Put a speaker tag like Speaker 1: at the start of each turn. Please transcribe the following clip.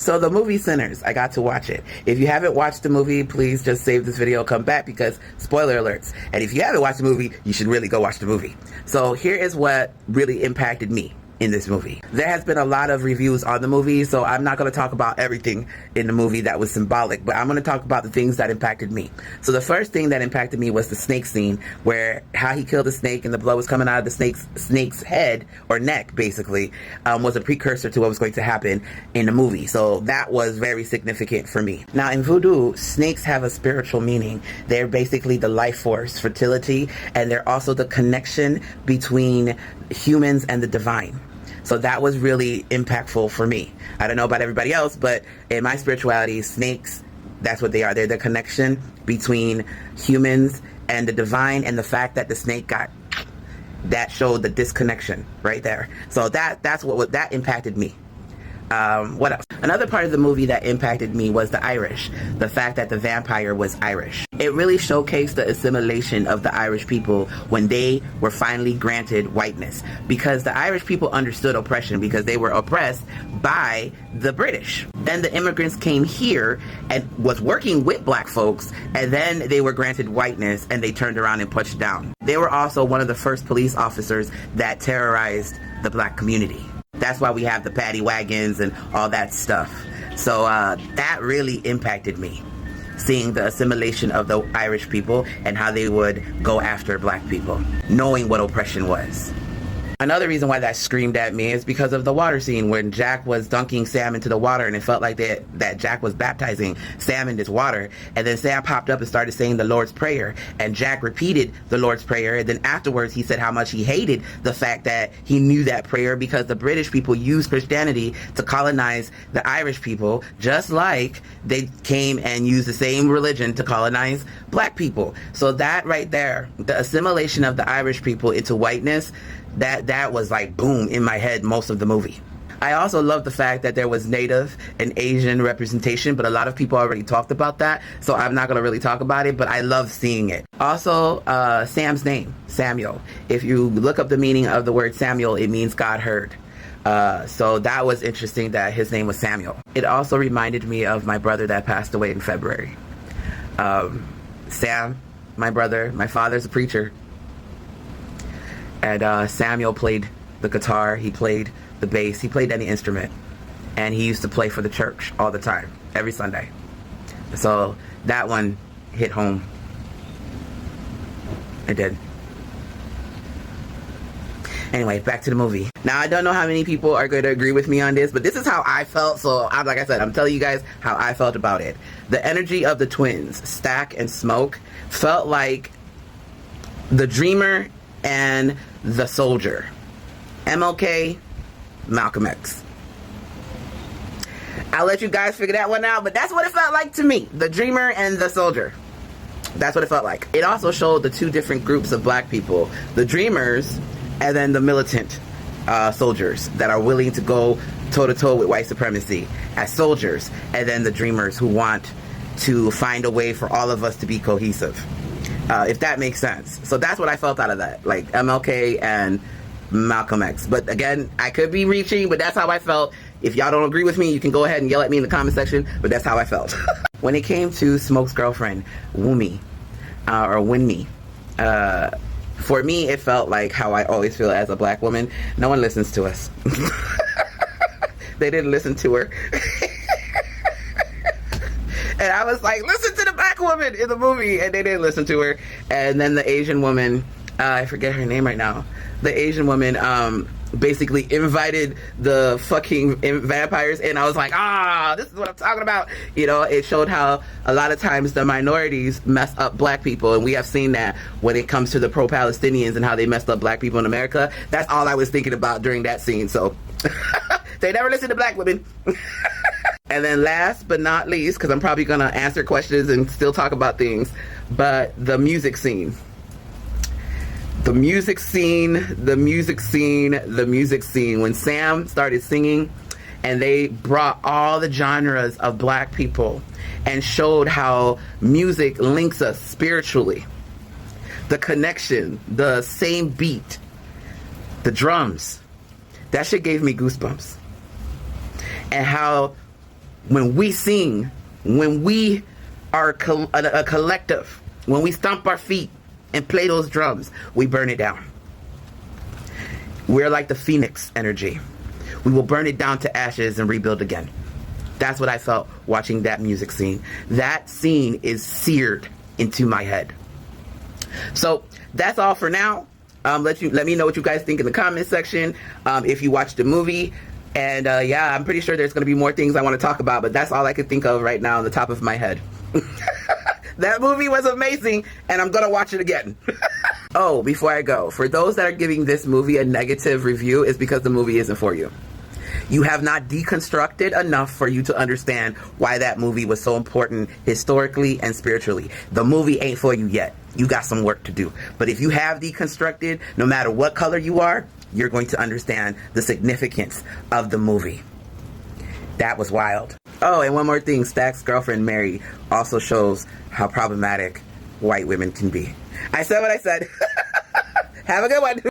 Speaker 1: So the movie Sinners, I got to watch it. If you haven't watched the movie, please just save this video, come back, because spoiler alerts. And if you haven't watched the movie, you should really go watch the movie. So here is what really impacted me in this movie. There has been a lot of reviews on the movie, so I'm not going to talk about everything in the movie that was symbolic, but I'm going to talk about the things that impacted me. So the first thing that impacted me was the snake scene, where how he killed the snake and the blood was coming out of the snake's head, or neck basically, was a precursor to what was going to happen in the movie. So that was very significant for me. Now in voodoo, snakes have a spiritual meaning. They're basically the life force, fertility, and they're also the connection between humans and the divine. So that was really impactful for me. I don't know about everybody else, but in my spirituality, snakes, that's what they are. They're the connection between humans and the divine, and the fact that the snake that showed the disconnection right there. So that impacted me. What else? Another part of the movie that impacted me was the Irish. The fact that the vampire was Irish. It really showcased the assimilation of the Irish people when they were finally granted whiteness. Because the Irish people understood oppression, because they were oppressed by the British. Then the immigrants came here and was working with black folks, and then they were granted whiteness and they turned around and pushed down. They were also one of the first police officers that terrorized the black community. That's why we have the paddy wagons and all that stuff. So that really impacted me, seeing the assimilation of the Irish people and how they would go after black people, knowing what oppression was. Another reason why that screamed at me is because of the water scene when Jack was dunking Sam into the water, and it felt like that Jack was baptizing Sam in this water. And then Sam popped up and started saying the Lord's Prayer, and Jack repeated the Lord's Prayer. And then afterwards he said how much he hated the fact that he knew that prayer, because the British people used Christianity to colonize the Irish people, just like they came and used the same religion to colonize black people. So that right there, the assimilation of the Irish people into whiteness, that was like boom in my head most of the movie. I also love the fact that there was Native and Asian representation, but a lot of people already talked about that, so I'm not going to really talk about it, but I love seeing it. Also, Sam's name, Samuel. If you look up the meaning of the word Samuel, it means God heard. So that was interesting that his name was Samuel. It also reminded me of my brother that passed away in February. Sam, my brother, my father's a preacher. And Samuel played the guitar, he played the bass, he played any instrument. And he used to play for the church all the time, every Sunday. So that one hit home. It did. Anyway, back to the movie. Now, I don't know how many people are going to agree with me on this, but this is how I felt. So, like I said, I'm telling you guys how I felt about it. The energy of the twins, Stack and Smoke, felt like the Dreamer and the Soldier. MLK, Malcolm X. I'll let you guys figure that one out, but that's what it felt like to me. The Dreamer and the Soldier. That's what it felt like. It also showed the two different groups of black people. The Dreamers, and then the militant soldiers that are willing to go toe-to-toe with white supremacy as soldiers. And then the Dreamers who want to find a way for all of us to be cohesive. If that makes sense. So that's what I felt out of that, like MLK and Malcolm X. But again, I could be reaching, but that's how I felt. If y'all don't agree with me, you can go ahead and yell at me in the comment section, but that's how I felt. When it came to Smoke's girlfriend, Wunmi, or Winnie, for me, it felt like how I always feel as a black woman. No one listens to us. They didn't listen to her. And I was like, listen to the black woman in the movie. And they didn't listen to her. And then the Asian woman, I forget her name right now. The Asian woman basically invited the fucking vampires in. I was like, this is what I'm talking about. You know, it showed how a lot of times the minorities mess up black people. And we have seen that when it comes to the pro-Palestinians and how they messed up black people in America. That's all I was thinking about during that scene. So they never listen to black women. And then last but not least, because I'm probably going to answer questions and still talk about things, but the music scene. The music scene. When Sam started singing and they brought all the genres of black people and showed how music links us spiritually. The connection, the same beat, the drums. That shit gave me goosebumps. And how When we sing, when we are a collective, when we stomp our feet and play those drums, we burn it down. We're like the phoenix energy. We will burn it down to ashes and rebuild again. That's what I felt watching that music scene. That scene is seared into my head. So that's all for now. Let me know what you guys think in the comment section. If you watched the movie. And yeah, I'm pretty sure there's going to be more things I want to talk about, but that's all I could think of right now on the top of my head. That movie was amazing, and I'm going to watch it again. Oh, before I go, for those that are giving this movie a negative review, it's because the movie isn't for you. You have not deconstructed enough for you to understand why that movie was so important historically and spiritually. The movie ain't for you yet. You got some work to do. But if you have deconstructed, no matter what color you are, you're going to understand the significance of the movie. That was wild. Oh, and one more thing. Stack's girlfriend, Mary, also shows how problematic white women can be. I said what I said. Have a good one.